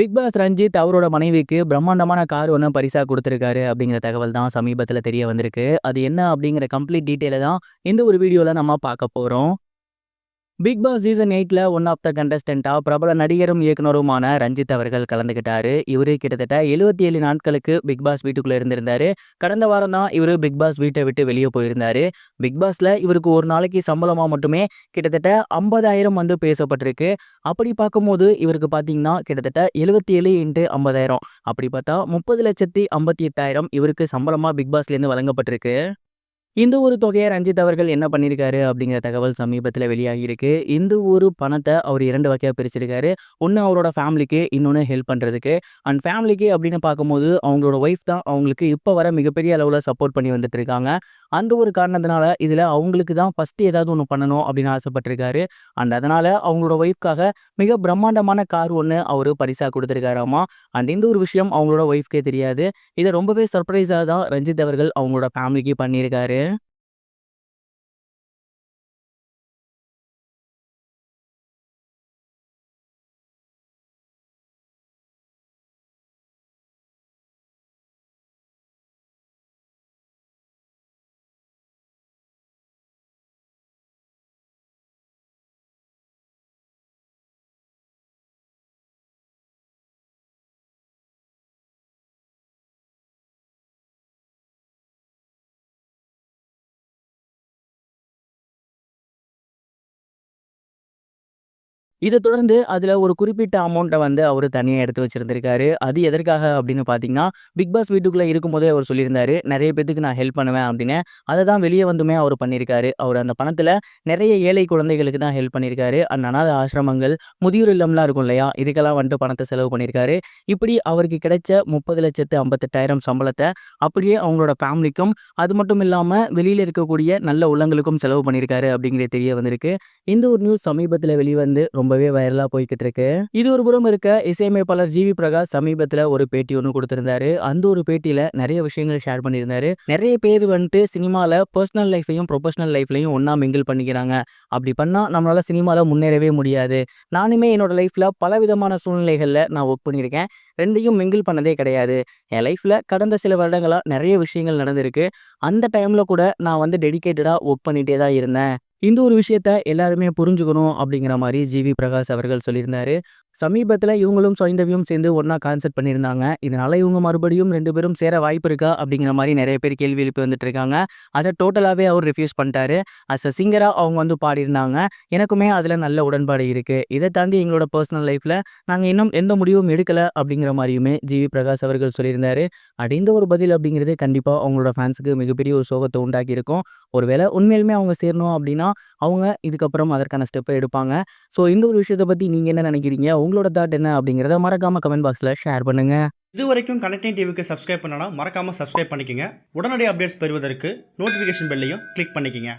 Big pass Ranjith அவரோட மனைவிக்கு பிரம்மாண்டமான கார் ஒண்ணு பரிசா குடுத்திருக்காரு அப்படிங்கிற தகவல் தான் சமீபத்தில தெரிய வந்திருக்கு. அது என்ன அப்படிங்கிற கம்ப்ளீட் டீட்டெயில தான் இந்த ஒரு வீடியோல நம்ம பார்க்க போறோம். பிக் பாஸ் சீசன் 8ல ஒன் ஆஃப் த கண்டஸ்டன்ட்டா பிரபல நடிகரும், இயக்குனருமான ரஞ்சித் அவர்கள் கலந்துக்கிட்டாரு. இவரு கிட்டத்தட்ட 77 நாட்களுக்கு பிக் பாஸ் வீட்டுக்குள்ள இருந்திருந்தாரு. கடந்த வாரம் தான் இவரு பிக் பாஸ் வீட்ட விட்டு வெளிய போயிருந்தாரு. பிக் பாஸ்ல இவருக்கு ஒரு நாளைக்கு சம்பளமா மட்டுமே கிட்டத்தட்ட 50,000 வந்து பேசப்பட்டிருக்கு. அப்படி பார்க்கும்போது இவருக்கு பார்த்தீங்கன்னா, கிட்டத்தட்ட 77 இன்டு 50,000 அப்படி பார்த்தா 30,58,000 இவருக்கு சம்பளமா பிக் பாஸ்லேருந்து வழங்கப்பட்டிருக்கு. இந்த ஒரு தொகையை ரஞ்சித் அவர்கள் என்ன பண்ணியிருக்காரு அப்படிங்கிற தகவல் சமீபத்தில் வெளியாகியிருக்கு. இந்த ஒரு பணத்தை அவர் 2 வகையா பிரிச்சிருக்காரு. ஒண்ணு அவரோட ஃபேமிலிக்கு, இன்னொன்னு ஹெல்ப் பண்றதுக்கு. அண்ட் ஃபேமிலிக்கு அப்படின்னு பார்க்கும்போது அவங்களோட ஒய்ஃப் தான் அவங்களுக்கு இப்ப வர மிகப்பெரிய அளவுல சப்போர்ட் பண்ணி வந்துட்டு இருக்காங்க. அந்த ஒரு காரணத்தினால இதுல அவங்களுக்கு தான் ஃபர்ஸ்ட் ஏதாவது ஒண்ணு பண்ணணும் அப்படின்னு ஆசைப்பட்டிருக்காரு. அண்ட் அதனால அவங்களோட ஒய்ஃப்காக மிக பிரம்மாண்டமான கார் ஒண்ணு அவரு பரிசா குடுத்திருக்காராமா. அண்ட் இந்த ஒரு விஷயம் அவங்களோட ஒய்ஃப்க்கே தெரியாது. இத ரொம்பவே சர்ப்ரைஸா தான் ரஞ்சித் அவர்கள் அவங்களோட ஃபேமிலிக்கு பண்ணியிருக்காரு. இத தொடர்ந்து அதுல ஒரு குறிப்பிட்ட அமௌண்ட்ட வந்து அவரு தனியா எடுத்து வச்சிருந்திருக்காரு. அது எதற்காக அப்படின்னு பார்த்தீங்கன்னா, பிக் பாஸ் வீட்டுக்குள்ள இருக்கும்போதே அவர் சொல்லியிருந்தாரு, "நெறைய பேத்துக்கு நான் ஹெல்ப் பண்ணுவேன்" அப்படின்னு. அத தான் வெளிய வந்துமே அவரு பண்ணியிருக்காரு. அவரு அந்த பணத்துல நெறைய ஏழை குழந்தைகளுக்கு தான் ஹெல்ப் பண்ணியிருக்காரு. அண்ட் அநாத ஆசிரமங்கள், முதியோர் இல்லம்லாம் இருக்கும் இல்லையா? இதுக்கெல்லாம் வந்துட்டு பணத்த செலவு பண்ணியிருக்காரு. இப்படி அவருக்கு கிடைச்ச 30,58,000 சம்பளத்த அப்படியே அவங்களோட ஃபேமிலிக்கும், அது மட்டும் இல்லாம வெளியில இருக்கக்கூடிய நல்ல உள்ளங்களுக்கும் செலவு பண்ணியிருக்காரு அப்படிங்கிறது தெரிய வந்திருக்கு. இந்த ஒரு நியூஸ் சமீபத்தில வெளிவந்து ரொம்பவே வைரலா போய்க்கிட்டு இருக்கு. இது ஒரு புறம் இருக்க, இசையமைப்பாளர் ஜிவி பிரகாஷ் சமீபத்தில ஒரு பேட்டி ஒண்ணு குடுத்திருந்தாரு. அந்த ஒரு பேட்டியில நெறைய விஷயங்கள் ஷேர் பண்ணியிருந்தாரு. நெறைய பேர் வந்துட்டு சினிமால பெர்சனல் லைஃப்பையும், புரொஃபஷனல் லைஃப்லயும் ஒண்ணா மிங்கிள் பண்ணிக்கிறாங்க. அப்படி பண்ணா நம்மளால சினிமால முன்னேறவே முடியாது. நானுமே என்னோட லைஃப்ல பலவிதமான சூழ்நிலைகள்ல நான் வொர்க் பண்ணியிருக்கேன். 2யும் மிங்கிள் பண்ணதே கிடையாது. என் லைஃப்ல கடந்த சில வருடங்களா நெறைய விஷயங்கள் நடந்திருக்கு. அந்த டைம்ல கூட நான் வந்து டெடிகேட்டடா வொர்க் பண்ணிட்டே தான் இருந்தேன். இந்த ஒரு விஷயத்த எல்லாருமே புரிஞ்சுக்கணும் அப்படிங்கிற மாரி ஜிவி பிரகாஷ் அவர்கள் சொல்லியிருந்தாரு. சமீபத்தில இவங்களும் சைந்தவியும் சேர்ந்து ஒண்ணா கான்செர்ட் பண்ணியிருந்தாங்க. இதனால இவங்க மறுபடியும் 2 பேரும் சேர வாய்ப்பு இருக்கா? அப்படிங்கிற மாரி நெறைய பேர் கேள்வி எழுப்பி வந்துட்டு இருக்காங்க. அத டோட்டலாவே அவர் ரிஃப்யூஸ் பண்ணிட்டாரு. சிங்கரா அவங்க வந்து பாடியிருந்தாங்க. எனக்குமே அதுல நல்ல உடன்பாடு இருக்கு. இத தாண்டி எங்களோட பெர்சனல் லைஃப்ல நாங்க இன்னும் எந்த முடிவும் எடுக்கல அப்படிங்கிற மாரியுமே ஜிவி பிரகாஷ் அவர்கள் சொல்லியிருந்தாரு. இந்த ஒரு பதில் அப்படிங்கிறது கண்டிப்பா அவங்களோட ஃபேன்ஸ்க்கு மிகப்பெரிய ஒரு சோகத்த உண்டாக்கியிருக்கும். ஒருவேளை உண்மையாலுமே அவங்க சேரணும் அப்படின்னா, அவங்க இதுக்கப்புறம் அதற்கான ஸ்டெப்ப எடுப்பாங்க. ஸோ இந்த ஒரு விஷயத்த பத்தி நீங்க என்ன நினைக்கிறீங்க? உங்களோட தாட் என்ன அப்படிங்கிறத மறக்காம கமெண்ட் பாக்ஸ்ல ஷேர் பண்ணுங்க. இதுவரைக்கும் கனெக்டிங் டிவிக்கு சப்ஸ்கிரைப் பண்ணனா மறக்காம சப்ஸ்கிரைப் பண்ணிக்கங்க. உடனடி அப்டேட்ஸ் பெறுவதற்கு நோட்டிஃபிகேஷன் பெல்லையும் கிளிக் பண்ணிக்கங்க.